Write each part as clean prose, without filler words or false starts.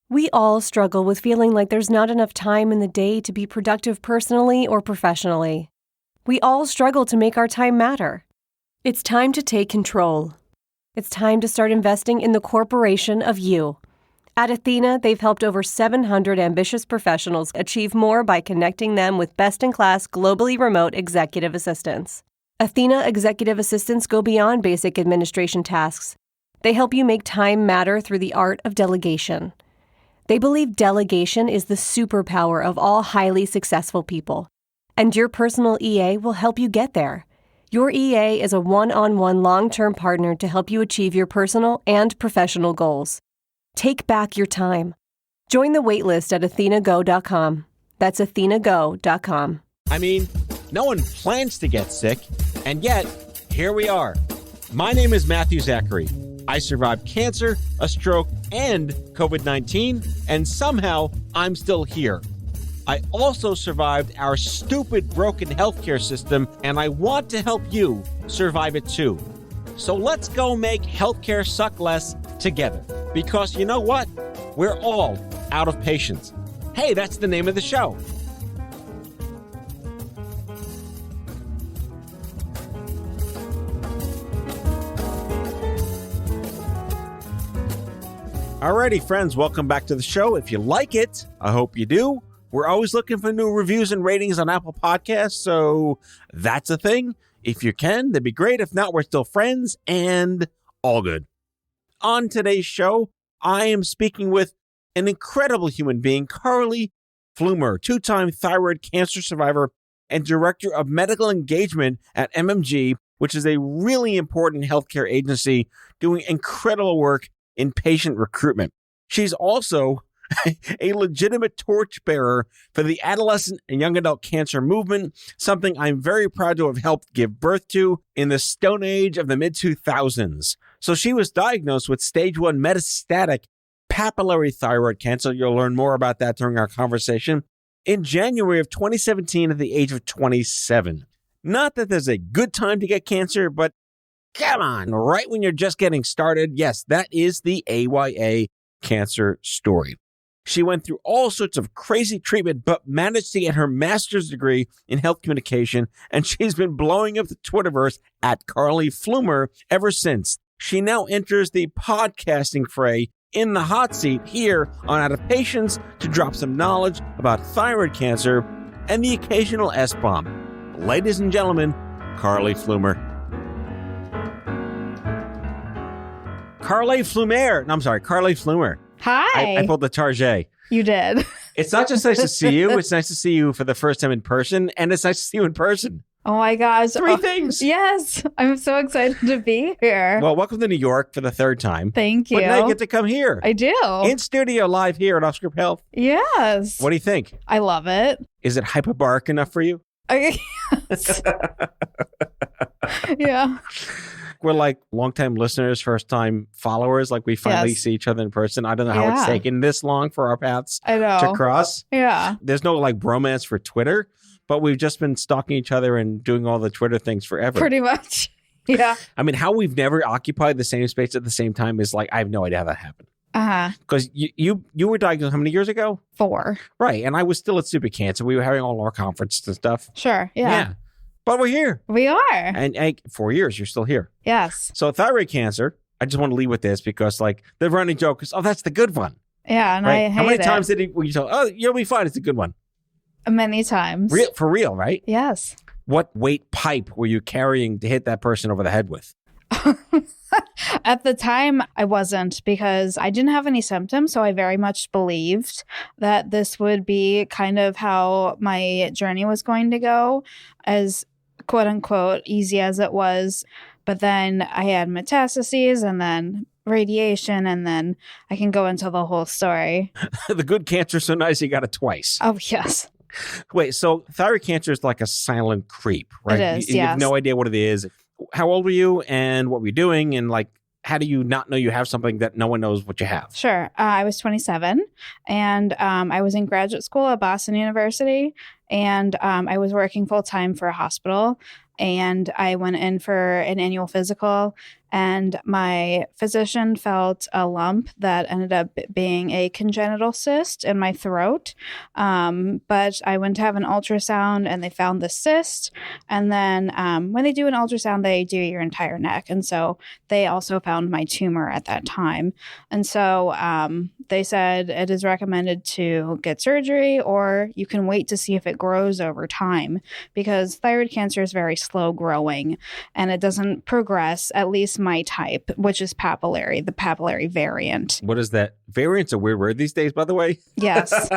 We all struggle with feeling like there's not enough time in the day to be productive personally or professionally. We all struggle to make our time matter. It's time to take control. It's time to start investing in the corporation of you. At Athena, they've helped over 700 ambitious professionals achieve more by connecting them with best-in-class, globally remote executive assistants. Athena executive assistants go beyond basic administration tasks. They help you make time matter through the art of delegation. They believe delegation is the superpower of all highly successful people, and your personal EA will help you get there. Your EA is a one-on-one long-term partner to help you achieve your personal and professional goals. Take back your time. Join the waitlist at athenago.com. That's athenago.com. I mean, no one plans to get sick, and yet, here we are. My name is Matthew Zachary. I survived cancer, a stroke, and COVID-19, and somehow I'm still here. I also survived our stupid, broken healthcare system, and I want to help you survive it too. So let's go make healthcare suck less together. Because you know what? We're all out of patience. Hey, that's the name of the show. Alrighty, friends, welcome back to the show. If you like it, I hope you do. We're always looking for new reviews and ratings on Apple Podcasts, so that's a thing. If you can, that'd be great. If not, we're still friends and all good. On today's show, I am speaking with an incredible human being, Carly Flumer, two-time thyroid cancer survivor and director of medical engagement at MMG, which is a really important healthcare agency doing incredible work in patient recruitment. She's also a legitimate torchbearer for the adolescent and young adult cancer movement, something I'm very proud to have helped give birth to in the stone age of the mid-2000s. So she was diagnosed with stage 1 metastatic papillary thyroid cancer. You'll learn more about that during our conversation. In January of 2017 at the age of 27. Not that there's a good time to get cancer, but come on, right when you're just getting started. Yes, that is the AYA cancer story. She went through all sorts of crazy treatment, but managed to get her master's degree in health communication, and she's been blowing up the Twitterverse at Carly Flumer ever since. She now enters the podcasting fray in the hot seat here on Out of Patience to drop some knowledge about thyroid cancer and the occasional S-bomb. Ladies and gentlemen, Carly Flumer. Carly Flumer. Hi. I pulled the Target. You did. It's not just nice to see you. It's nice to see you for the first time in person, and it's nice to see you in person. Oh my gosh. Three things. Yes. I'm so excited to be here. Well, welcome to New York for the third time. Thank you. But now you get to come here. I do. In studio live here at OffScrip Health. Yes. What do you think? I love it. Is it hyperbaric enough for you? Yes. Yeah. We're like longtime listeners, first time followers. Like we finally see each other in person. I don't know how it's taken this long for our paths to cross. Yeah. There's no like bromance for Twitter, but we've just been stalking each other and doing all the Twitter things forever. Pretty much. Yeah. I mean, how we've never occupied the same space at the same time is like, I have no idea how that happened. Because you were diagnosed how many years ago? 4. Right. And I was still at Stupid Cancer. We were having all our conferences and stuff. Sure. Yeah. But we're here. We are. And 4 years, you're still here. Yes. So thyroid cancer, I just want to lead with this because like the running joke is, oh, that's the good one. Yeah. And right? I hate How many it. times were you told, oh, you'll be fine. It's a good one. Many times. For real, right? Yes. What weight pipe were you carrying to hit that person over the head with? At the time, I wasn't because I didn't have any symptoms. So I very much believed that this would be kind of how my journey was going to go, as quote unquote easy as it was. But then I had metastases and then radiation, and then I can go into the whole story. The good cancer so nice you got it twice. Oh, yes. Wait, so thyroid cancer is like a silent creep, right? It is, you have no idea what it is. How old were you and what were you doing? And like, how do you not know you have something that no one knows what you have? Sure. I was 27 and I was in graduate school at Boston University, and I was working full time for a hospital, and I went in for an annual physical, and my physician felt a lump that ended up being a congenital cyst in my throat. But I went to have an ultrasound and they found the cyst. And then when they do an ultrasound, they do your entire neck. And so they also found my tumor at that time. And so they said it is recommended to get surgery, or you can wait to see if it grows over time, because thyroid cancer is very slow growing and it doesn't progress, at least my type, which is papillary, the papillary variant. What is that? Variant's a weird word these days, by the way. Yes.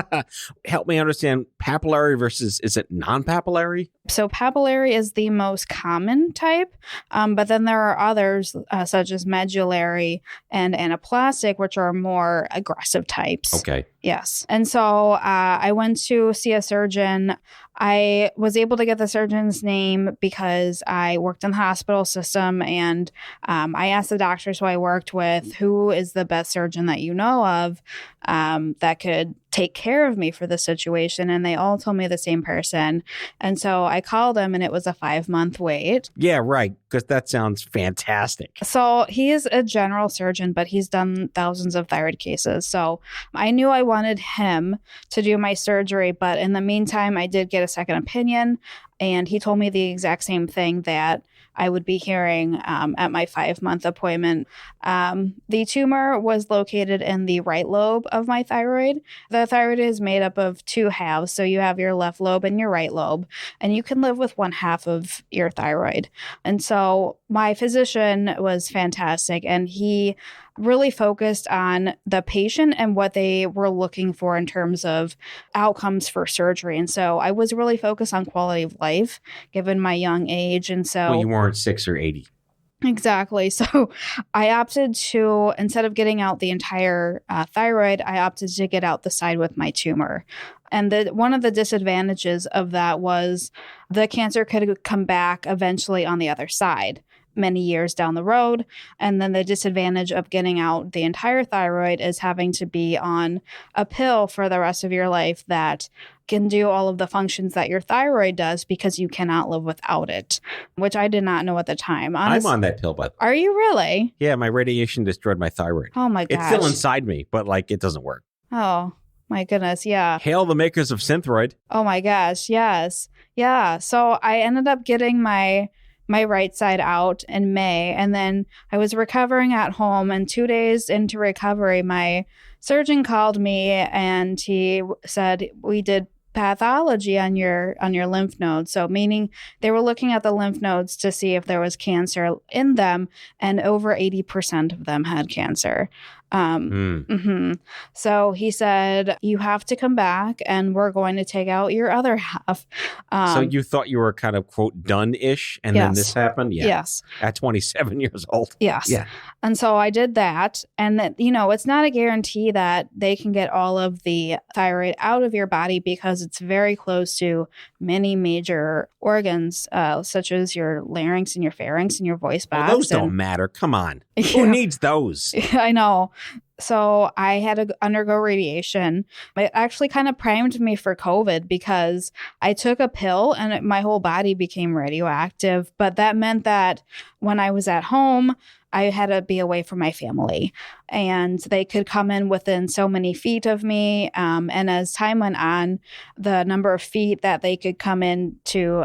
Help me understand papillary versus, is it non-papillary? So papillary is the most common type, but then there are others such as medullary and anaplastic, which are more aggressive types. Okay. Yes. And so I went to see a surgeon. I was able to get the surgeon's name because I worked in the hospital system, and I asked the doctors who I worked with, who is the best surgeon that you know of that could take care of me for the situation. And they all told me the same person. And so I called him, and it was a 5-month wait. Yeah, right. Because that sounds fantastic. So he is a general surgeon, but he's done thousands of thyroid cases. So I knew I wanted him to do my surgery. But in the meantime, I did get a second opinion. And he told me the exact same thing that I would be hearing at my 5-month appointment. The tumor was located in the right lobe of my thyroid. The thyroid is made up of 2 halves. So you have your left lobe and your right lobe, and you can live with 1/2 of your thyroid. And so my physician was fantastic, and he really focused on the patient and what they were looking for in terms of outcomes for surgery. And so I was really focused on quality of life given my young age. And so Well, you weren't 6 or 80. Exactly. So I opted to, instead of getting out the entire thyroid, I opted to get out the side with my tumor. And one of the disadvantages of that was the cancer could come back eventually on the other side, many years down the road. And then the disadvantage of getting out the entire thyroid is having to be on a pill for the rest of your life that can do all of the functions that your thyroid does, because you cannot live without it, which I did not know at the time. I'm on that pill, but Are you really? yeah, my radiation destroyed my thyroid. Oh my gosh. It's still inside me, but like it doesn't work. Oh my goodness. Yeah. Hail the makers of Synthroid. Oh my gosh. Yes. Yeah. So I ended up getting my right side out in May, and then I was recovering at home, and 2 days into recovery, my surgeon called me and he said, we did pathology on your lymph nodes. So meaning they were looking at the lymph nodes to see if there was cancer in them, and over 80% of them had cancer. So he said, you have to come back and we're going to take out your other half. So you thought you were kind of, quote, done-ish, and Yes. then this happened? Yeah. Yes. At 27 years old. Yes. Yeah. And so I did that. And that, it's not a guarantee that they can get all of the thyroid out of your body, because it's very close to many major organs, such as your larynx and your pharynx and your voice box. Well, those don't matter. Come on. Who needs those? I know. So I had to undergo radiation. It actually kind of primed me for COVID, because I took a pill and my whole body became radioactive. But that meant that when I was at home, I had to be away from my family, and they could come in within so many feet of me. And as time went on, the number of feet that they could come in to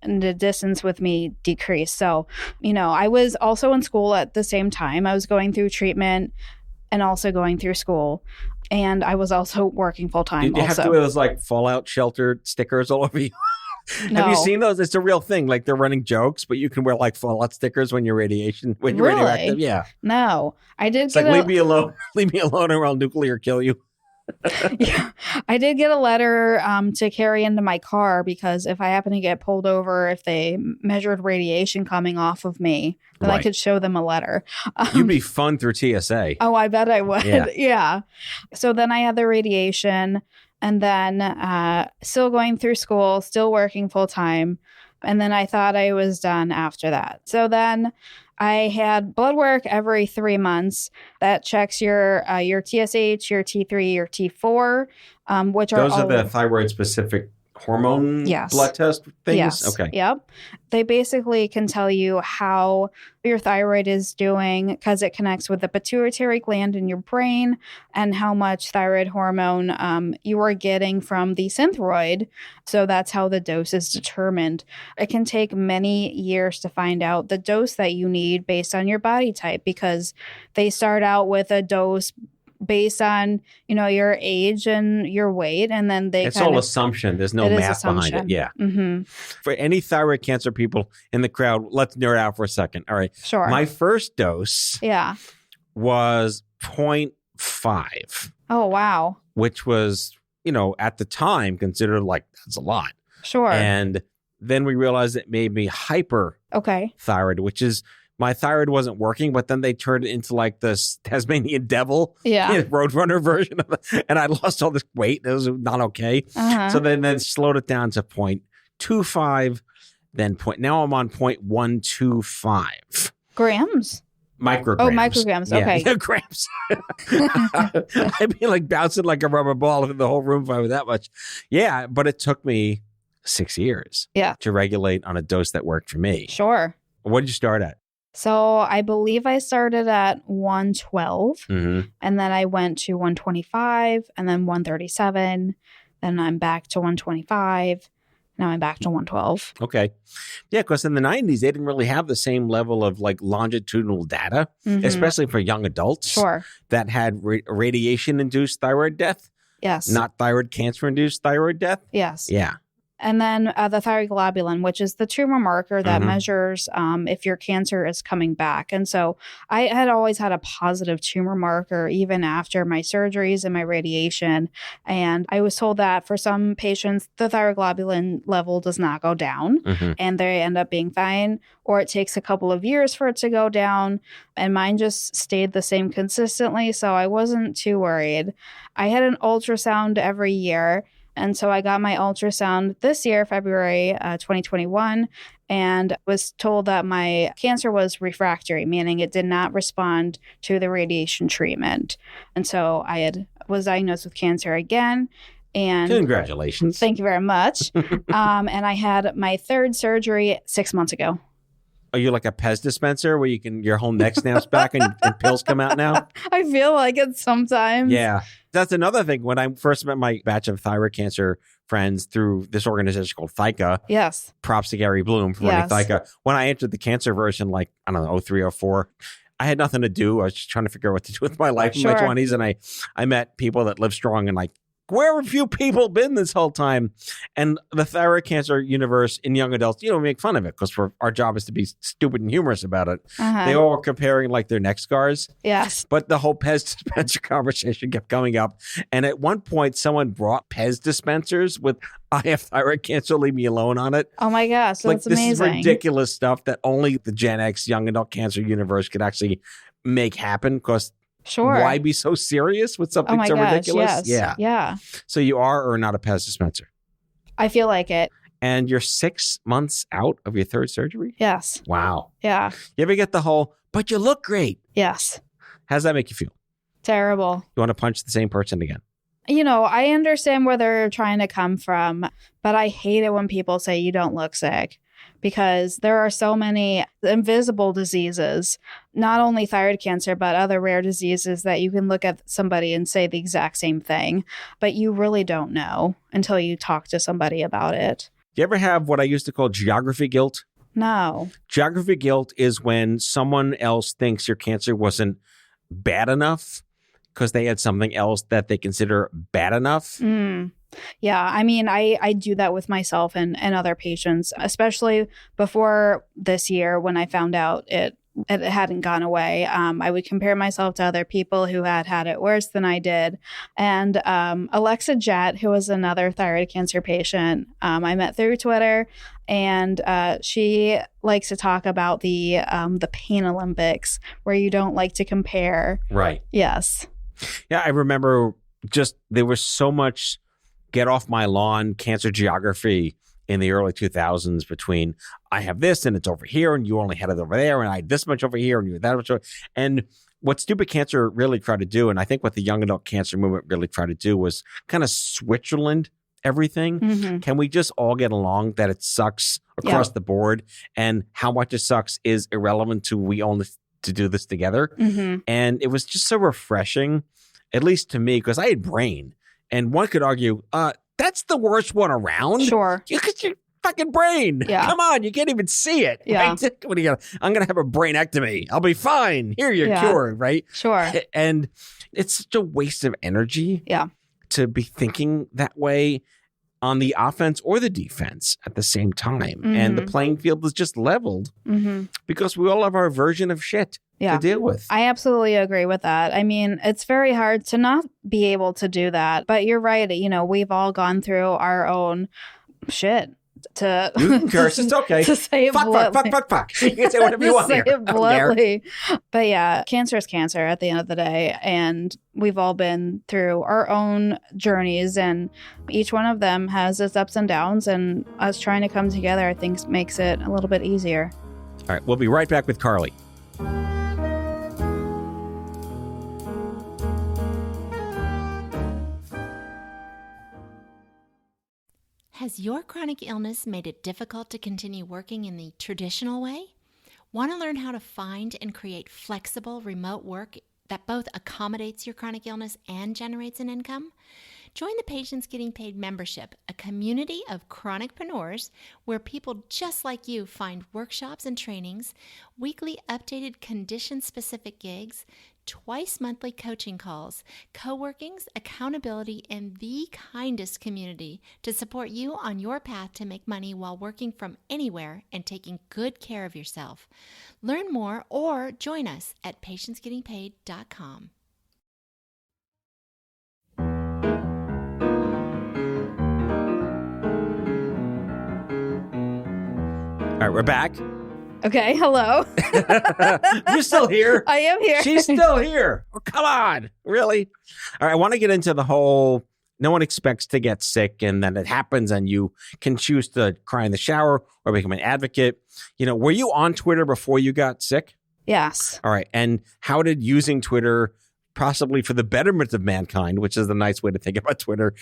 the distance with me decreased. So, I was also in school at the same time. I was going through treatment and also going through school. And I was also working full time. Did you have to wear those like Fallout shelter stickers all over you? No. Have you seen those? It's a real thing. Like they're running jokes, but you can wear like Fallout stickers when you're radioactive. Really? Yeah. No, I did. It's like, leave me alone. Leave me alone, or I'll nuclear kill you. Yeah, I did get a letter to carry into my car, because if I happen to get pulled over, if they measured radiation coming off of me, then I could show them a letter. You'd be fun through TSA. Oh, I bet I would. Yeah. Yeah. So then I had the radiation, and then still going through school, still working full time. And then I thought I was done after that. So then I had blood work every 3 months that checks your TSH, your T3, your T4, which are Those are the thyroid specific hormone Yes. blood test things? Yes. Okay. Yep. They basically can tell you how your thyroid is doing because it connects with the pituitary gland in your brain and how much thyroid hormone you are getting from the synthroid. So that's how the dose is determined. It can take many years to find out the dose that you need based on your body type because they start out with a dose based on, your age and your weight. And then It's all assumption. There's no math behind it. Yeah. Mm-hmm. For any thyroid cancer people in the crowd, let's nerd out for a second. All right. Sure. My first dose was 0.5. Oh, wow. Which was, at the time considered like, that's a lot. Sure. And then we realized it made me hyperthyroid, which is my thyroid wasn't working, but then they turned it into like this Tasmanian devil, Roadrunner version of it. And I lost all this weight. It was not okay. So then slowed it down to 0.25, then now I'm on 0.125. Grams? Micrograms. Oh, micrograms. Okay. Yeah, grams. I'd be like bouncing like a rubber ball in the whole room if I was that much. Yeah, but it took me 6 years to regulate on a dose that worked for me. Sure. What did you start at? So I believe I started at 112 Mm-hmm. and then I went to 125 and then 137. Then I'm back to 125. Now I'm back to 112. Okay. Yeah, because in the 90s, they didn't really have the same level of like longitudinal data, especially for young adults that had radiation-induced thyroid death. Yes. Not thyroid cancer-induced thyroid death. Yes. Yeah. And then the thyroglobulin, which is the tumor marker that measures if your cancer is coming back. And so I had always had a positive tumor marker even after my surgeries and my radiation. And I was told that for some patients, the thyroglobulin level does not go down and they end up being fine, or it takes a couple of years for it to go down. And mine just stayed the same consistently. So I wasn't too worried. I had an ultrasound every year. And so I got my ultrasound this year, February 2021, and was told that my cancer was refractory, meaning it did not respond to the radiation treatment. And so I was diagnosed with cancer again. And congratulations. Thank you very much. And I had my third surgery 6 months ago. Are you like a Pez dispenser where your whole neck snaps back and pills come out now? I feel like it sometimes. Yeah. That's another thing. When I first met my batch of thyroid cancer friends through this organization called THICA. Yes. Props to Gary Bloom for running THICA. When I entered the cancer version, like, I don't know, 03, 04, I had nothing to do. I was just trying to figure out what to do with my life in my 20s. And I met people that live strong and like, where have you people been this whole time? And the thyroid cancer universe in young adults, make fun of it because our job is to be stupid and humorous about it. They all were comparing like their neck scars. Yes. But the whole Pez dispenser conversation kept coming up. And at one point, someone brought Pez dispensers with "I have thyroid cancer, leave me alone" on it. Oh my gosh, that's amazing. This is ridiculous stuff that only the Gen X young adult cancer universe could actually make happen because why be so serious with something so ridiculous? Yes. Yeah. So you are or not a Pez dispenser? I feel like it. And you're 6 months out of your third surgery? Yes. Wow. Yeah. You ever get the whole, but you look great? Yes. How does that make you feel? Terrible. You want to punch the same person again? I understand where they're trying to come from, but I hate it when people say you don't look sick. Because there are so many invisible diseases, not only thyroid cancer, but other rare diseases that you can look at somebody and say the exact same thing, but you really don't know until you talk to somebody about it. Do you ever have what I used to call geography guilt? No. Geography guilt is when someone else thinks your cancer wasn't bad enough because they had something else that they consider bad enough. Yeah, I mean, I do that with myself and other patients, especially before this year when I found out it hadn't gone away. I would compare myself to other people who had it worse than I did. And Alexa Jett, who was another thyroid cancer patient, I met through Twitter, and she likes to talk about the pain Olympics, where you don't like to compare. Right. Yes. Yeah, I remember there was so much get off my lawn cancer geography in the early 2000s between I have this and it's over here and you only had it over there and I had this much over here and you had that much over. And what Stupid Cancer really tried to do, and I think what the young adult cancer movement really tried to do, was kind of Switzerland everything. Can we just all get along that it sucks across the board, and how much it sucks is irrelevant to we all to do this together? And it was just so refreshing, at least to me, because I had brain, and one could argue, that's the worst one around. Sure. Because your fucking brain. Yeah. Come on, you can't even see it. Yeah. Right? What are you gonna, I'm going to have a brainectomy. I'll be fine. Here, you're cured, right? Sure. And it's such a waste of energy to be thinking that way on the offense or the defense at the same time. And the playing field is just leveled because we all have our version of shit to deal with. I absolutely agree with that. I mean, it's very hard to not be able to do that. But you're right. You know, we've all gone through our own shit. You can curse. It's okay. To say it bluntly. Fuck. You can say whatever you want say here. it bluntly. But yeah, cancer is cancer at the end of the day. And we've all been through our own journeys, and each one of them has its ups and downs. And us trying to come together, I think, makes it a little bit easier. All right. We'll be right back with Carly. Has your chronic illness made it difficult to continue working in the traditional way? Want to learn how to find and create flexible remote work that both accommodates your chronic illness and generates an income? Join the Patients Getting Paid membership, a community of chronicpreneurs where people just like you find workshops and trainings, weekly updated condition-specific gigs, twice monthly coaching calls, co-workings, accountability, and the kindest community to support you on your path to make money while working from anywhere and taking good care of yourself. Learn more or join us at patientsgettingpaid.com. All right, we're back. Okay, hello. You're still here. I am here. She's still here. Oh, come on. Really? All right, I want to get into the whole, no one expects to get sick, and then it happens, and you can choose to cry in the shower or become an advocate. You know, were you on Twitter before you got sick? Yes. All right. And how did using Twitter, possibly for the betterment of mankind, which is the nice way to think about Twitter,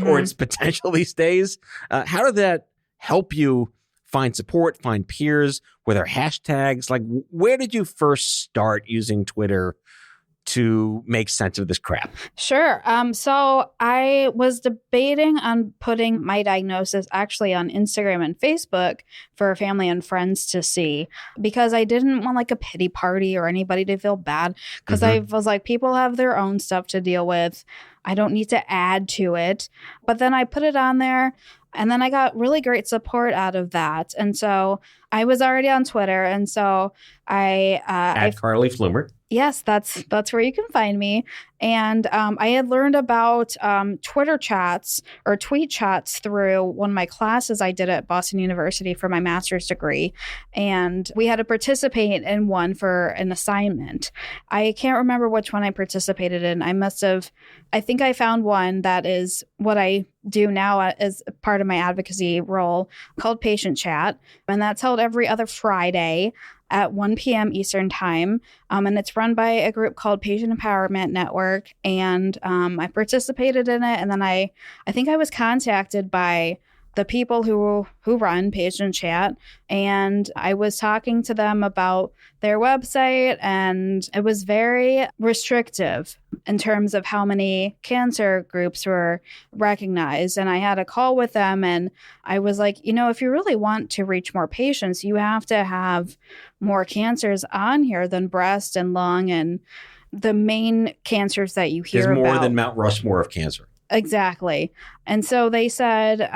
or its potential these days, how did that help you find support, find peers? Were there hashtags? Like, where did you first start using Twitter to make sense of this crap? Sure. So I was debating on putting my diagnosis actually on Instagram and Facebook for family and friends to see, because I didn't want like a pity party or anybody to feel bad, because I was like, people have their own stuff to deal with. I don't need to add to it. But then I put it on there, and then I got really great support out of that. And so I was already on Twitter. And so At Carly Flumer. Yes, that's where you can find me. And I had learned about Twitter chats or tweet chats through one of my classes I did at Boston University for my master's degree. And we had to participate in one for an assignment. I can't remember which one I participated in. I think I found one that is what I do now as part of my advocacy role, called Patient Chat. And that's held every other Friday at 1 p.m. Eastern time. And it's run by a group called Patient Empowerment Network. And I participated in it. And then I think I was contacted by the people who run Patient Chat. And I was talking to them about their website, and it was very restrictive in terms of how many cancer groups were recognized. And I had a call with them, and I was like, if you really want to reach more patients, you have to have more cancers on here than breast and lung and the main cancers that you hear about. There's more than Mount Rushmore of cancer. Exactly. And so they said,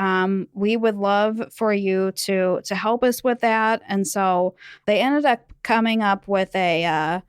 we would love for you to help us with that. And so they ended up coming up with a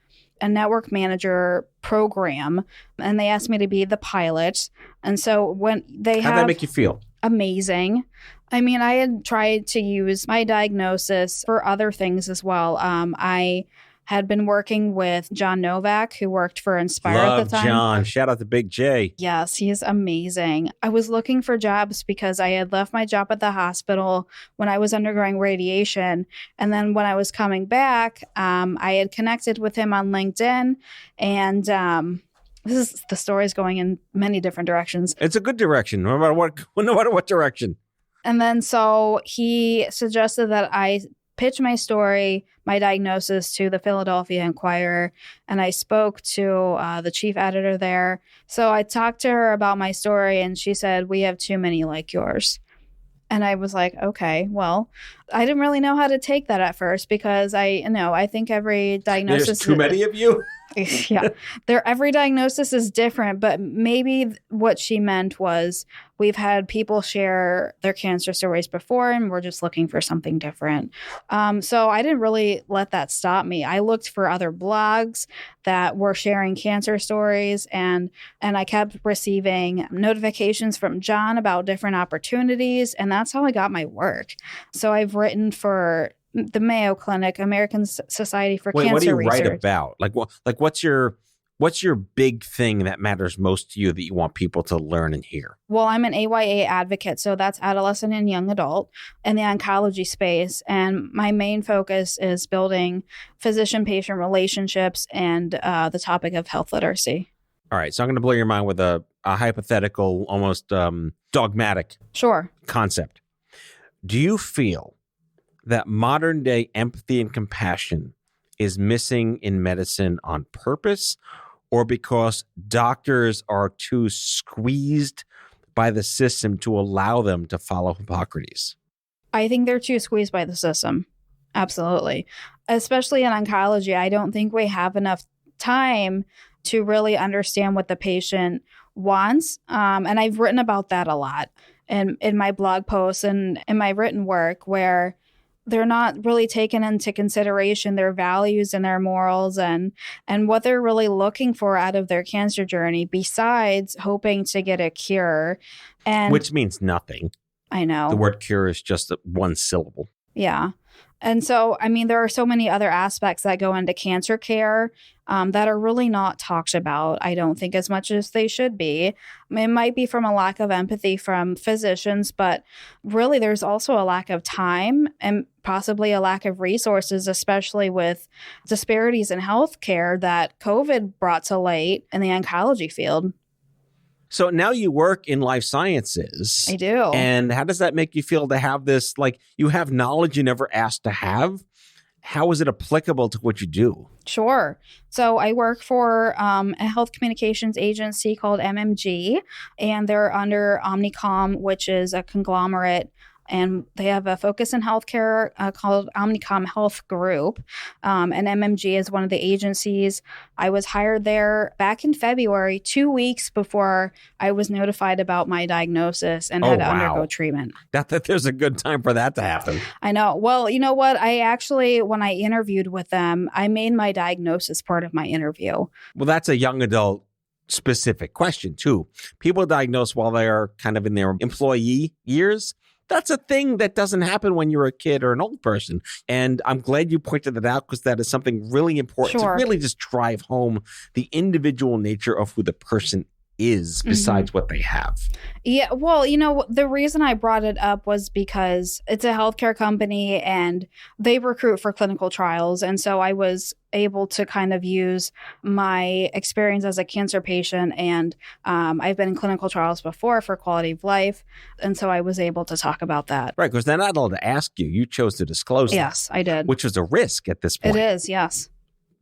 network manager program, and they asked me to be the pilot. And so when how'd that make you feel? Amazing. I mean, I had tried to use my diagnosis for other things as well. I had been working with John Novak, who worked for Inspire at the time. John. Shout out to Big J. Yes, he's amazing. I was looking for jobs because I had left my job at the hospital when I was undergoing radiation. And then when I was coming back, I had connected with him on LinkedIn. And The story's going in many different directions. It's a good direction, no matter what direction. And then so he suggested that I pitch my story, my diagnosis to the Philadelphia Inquirer, and I spoke to the chief editor there. So I talked to her about my story, and she said, "We have too many like yours." And I was like, okay, well, I didn't really know how to take that at first because I think every diagnosis... There's too many of you? Yeah. Every diagnosis is different, but maybe what she meant was we've had people share their cancer stories before and we're just looking for something different. So I didn't really let that stop me. I looked for other blogs that were sharing cancer stories and I kept receiving notifications from John about different opportunities. And that's how I got my work. So I've written for the Mayo Clinic, American Society for Cancer Research. What do you write about? Like what's your big thing that matters most to you that you want people to learn and hear? Well, I'm an AYA advocate, so that's adolescent and young adult in the oncology space. And my main focus is building physician-patient relationships and the topic of health literacy. All right, so I'm going to blow your mind with a hypothetical, almost dogmatic concept. Do you feel that modern day empathy and compassion is missing in medicine on purpose or because doctors are too squeezed by the system to allow them to follow Hippocrates? I think they're too squeezed by the system. Absolutely. Especially in oncology, I don't think we have enough time to really understand what the patient wants. And I've written about that a lot in my blog posts and in my written work where they're not really taken into consideration their values and their morals and what they're really looking for out of their cancer journey besides hoping to get a cure. And which means nothing. I know. The word cure is just one syllable. Yeah. And so, I mean, there are so many other aspects that go into cancer care that are really not talked about, I don't think, as much as they should be. It might be from a lack of empathy from physicians, but really there's also a lack of time and possibly a lack of resources, especially with disparities in healthcare that COVID brought to light in the oncology field. So now you work in life sciences. I do. And how does that make you feel to have this, like you have knowledge you never asked to have? How is it applicable to what you do? Sure. So I work for a health communications agency called MMG, and they're under Omnicom, which is a conglomerate. And they have a focus in healthcare called Omnicom Health Group. And MMG is one of the agencies. I was hired there back in February, 2 weeks before I was notified about my diagnosis and had to undergo treatment. Not that there's a good time for that to happen. I know. Well, you know what? I actually, when I interviewed with them, I made my diagnosis part of my interview. Well, that's a young adult specific question, too. People diagnosed while they are kind of in their employee years. That's a thing that doesn't happen when you're a kid or an old person. And I'm glad you pointed that out because that is something really important to really just drive home the individual nature of who the person is besides what they have. Yeah, well, you know, the reason I brought it up was because it's a healthcare company and they recruit for clinical trials. And so I was able to kind of use my experience as a cancer patient. And I've been in clinical trials before for quality of life. And so I was able to talk about that. Right, because they're not allowed to ask you. You chose to disclose Yes, that, I did. which was a risk at this point. It is, yes.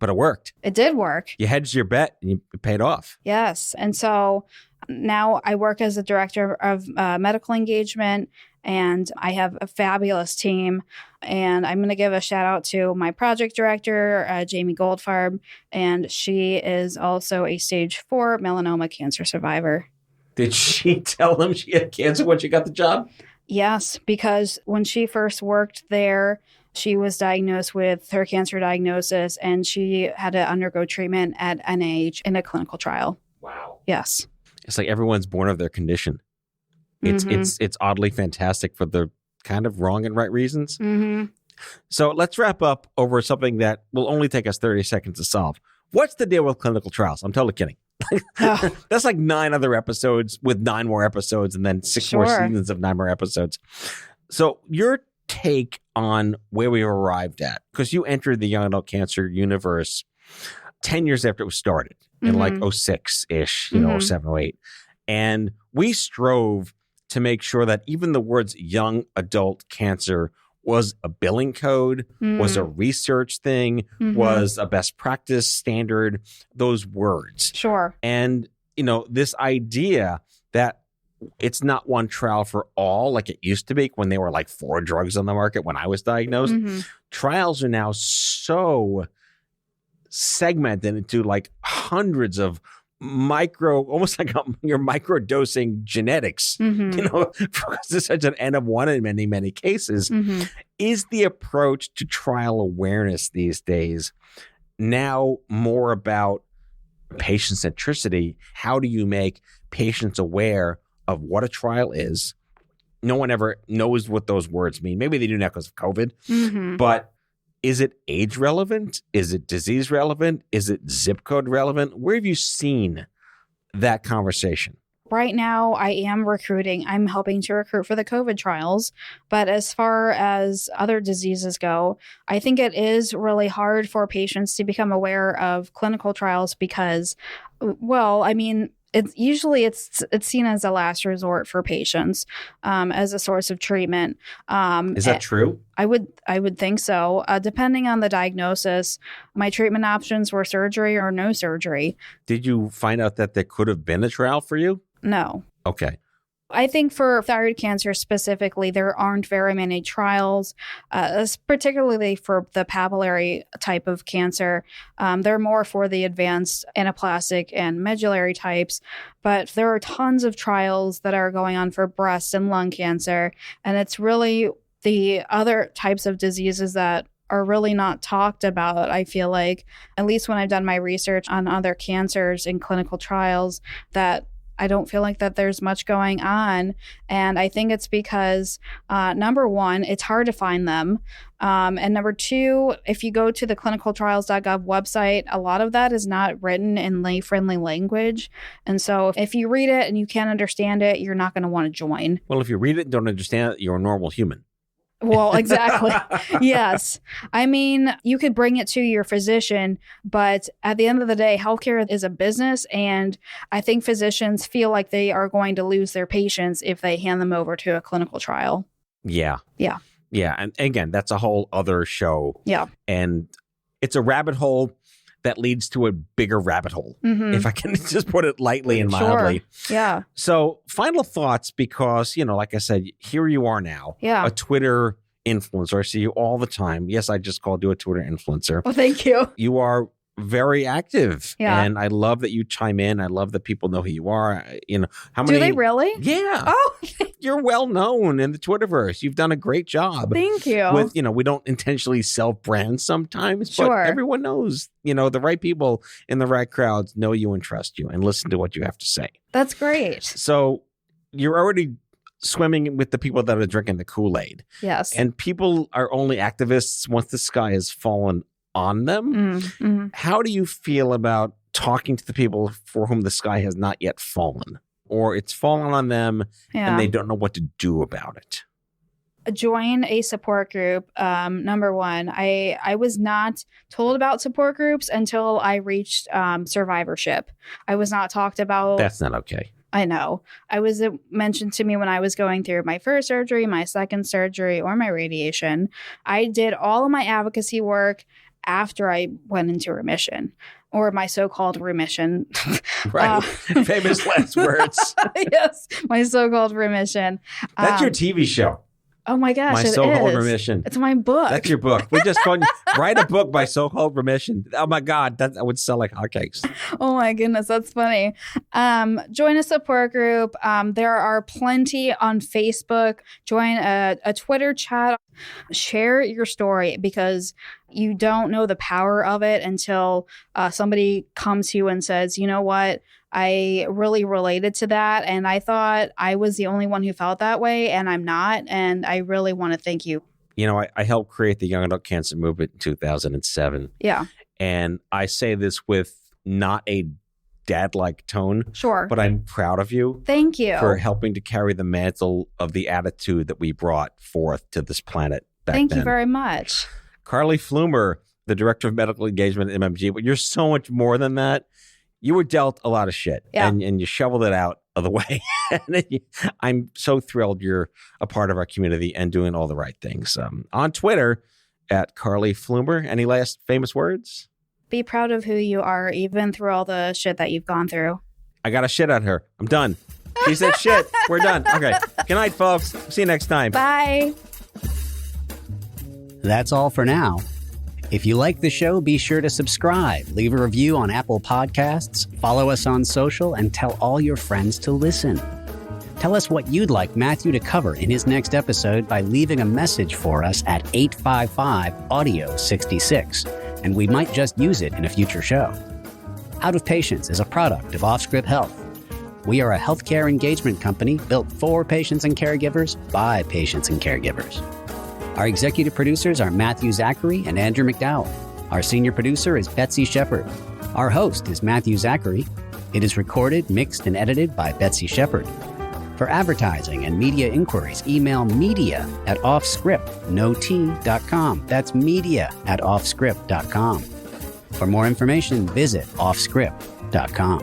But it worked. It did work. You hedged your bet and you paid off. Yes. And so now I work as a director of medical engagement and I have a fabulous team. And I'm going to give a shout out to my project director, Jamie Goldfarb. And she is also a stage 4 melanoma cancer survivor. Did she tell them she had cancer when she got the job? Yes, because when she first worked there, she was diagnosed with her cancer diagnosis and she had to undergo treatment at NIH in a clinical trial. Wow. Yes. It's like everyone's born of their condition. It's oddly fantastic for the kind of wrong and right reasons. So let's wrap up over something that will only take us 30 seconds to solve. What's the deal with clinical trials? I'm totally kidding. That's like 9 other episodes with 9 more episodes and then 6 more seasons of 9 more episodes. So your take on where we arrived at, because you entered the young adult cancer universe 10 years after it was started. in like 06-ish, you know, 07, 08. And we strove to make sure that even the words young adult cancer was a billing code, was a research thing, was a best practice standard, those words. Sure. And, you know, this idea that it's not one trial for all like it used to be when there were like 4 drugs on the market when I was diagnosed. Trials are now so segmented into like hundreds of almost like you're microdosing genetics, you know, because there's such an N of 1 in many, many cases. Is the approach to trial awareness these days now more about patient centricity? How do you make patients aware of what a trial is? No one ever knows what those words mean. Maybe they do now because of COVID, but is it age relevant? Is it disease relevant? Is it zip code relevant? Where have you seen that conversation? Right now, I am recruiting. I'm helping to recruit for the COVID trials. But as far as other diseases go, I think it is really hard for patients to become aware of clinical trials because, well, I mean, it's seen as a last resort for patients, as a source of treatment. Is that true? I would think so. Depending on the diagnosis, my treatment options were surgery or no surgery. Did you find out that there could have been a trial for you? No. Okay. I think for thyroid cancer specifically, there aren't very many trials, particularly for the papillary type of cancer. They're more for the advanced anaplastic and medullary types, but there are tons of trials that are going on for breast and lung cancer. And it's really the other types of diseases that are really not talked about, I feel like, at least when I've done my research on other cancers in clinical trials, that I don't feel like that there's much going on. And I think it's because, number one, it's hard to find them. And number two, if you go to the clinicaltrials.gov website, a lot of that is not written in lay-friendly language. And so if you read it and you can't understand it, you're not going to want to join. Well, if you read it and don't understand it, you're a normal human. Well, exactly. Yes. I mean, you could bring it to your physician, but at the end of the day, healthcare is a business. And I think physicians feel like they are going to lose their patients if they hand them over to a clinical trial. Yeah. Yeah. Yeah. And again, that's a whole other show. Yeah. And it's a rabbit hole that leads to a bigger rabbit hole, if I can just put it lightly and mildly. Sure. Yeah. So final thoughts, because, you know, like I said, here you are now, a Twitter influencer. I see you all the time. Yes, I just called you a Twitter influencer. Oh, thank you. You are very active. Yeah. And I love that you chime in. I love that people know who you are. You know, how many? Do they really? Yeah. Oh, you're well known in the Twitterverse. You've done a great job. Thank you. With, you know, we don't intentionally self-brand sometimes, but everyone knows, you know, the right people in the right crowds know you and trust you and listen to what you have to say. That's great. So you're already swimming with the people that are drinking the Kool-Aid. Yes. And people are only activists once the sky has fallen on them. How do you feel about talking to the people for whom the sky has not yet fallen, or it's fallen on them and they don't know what to do about it? Join a support group. Number one, I was not told about support groups until I reached survivorship. I was not talked about. That's not okay. I know. I was mentioned to me when I was going through my first surgery, my second surgery, or my radiation. I did all of my advocacy work after I went into remission, or my so-called remission. Right. Famous last words. Yes, my so-called remission. That's your TV show. Oh my gosh, My it So-Called is. Remission. It's my book. That's your book. We just called write a book by So-Called Remission. Oh my God, that would sell like hotcakes. Oh my goodness, that's funny. Join a support group. There are plenty on Facebook. Join a Twitter chat. Share your story, because you don't know the power of it until somebody comes to you and says, you know what? I really related to that, and I thought I was the only one who felt that way, and I'm not, and I really want to thank you. You know, I helped create the Young Adult Cancer Movement in 2007. Yeah. And I say this with not a dad-like tone. Sure. But I'm proud of you. Thank you. For helping to carry the mantle of the attitude that we brought forth to this planet back then. Thank you very much. Carly Flumer, the Director of Medical Engagement at MMG, but you're so much more than that. you were dealt a lot of shit, Yeah. and you shoveled it out of the way. I'm so thrilled you're a part of our community and doing all the right things. On Twitter, at Carly Flumer. Any last famous words? Be proud of who you are, even through all the shit that you've gone through. I got a shit on her. I'm done. She said shit. We're done. Okay. Good night, folks. See you next time. Bye. That's all for now. If you like the show, be sure to subscribe, leave a review on Apple Podcasts, follow us on social, and tell all your friends to listen. Tell us what you'd like Matthew to cover in his next episode by leaving a message for us at 855-AUDIO-66, and we might just use it in a future show. Out of Patients is a product of OffScrip Health. We are a healthcare engagement company built for patients and caregivers by patients and caregivers. Our executive producers are Matthew Zachary and Andrew McDowell. Our senior producer is Betsy Shepard. Our host is Matthew Zachary. It is recorded, mixed, and edited by Betsy Shepard. For advertising and media inquiries, email media@offscript.com. That's media@offscript.com. For more information, visit offscript.com.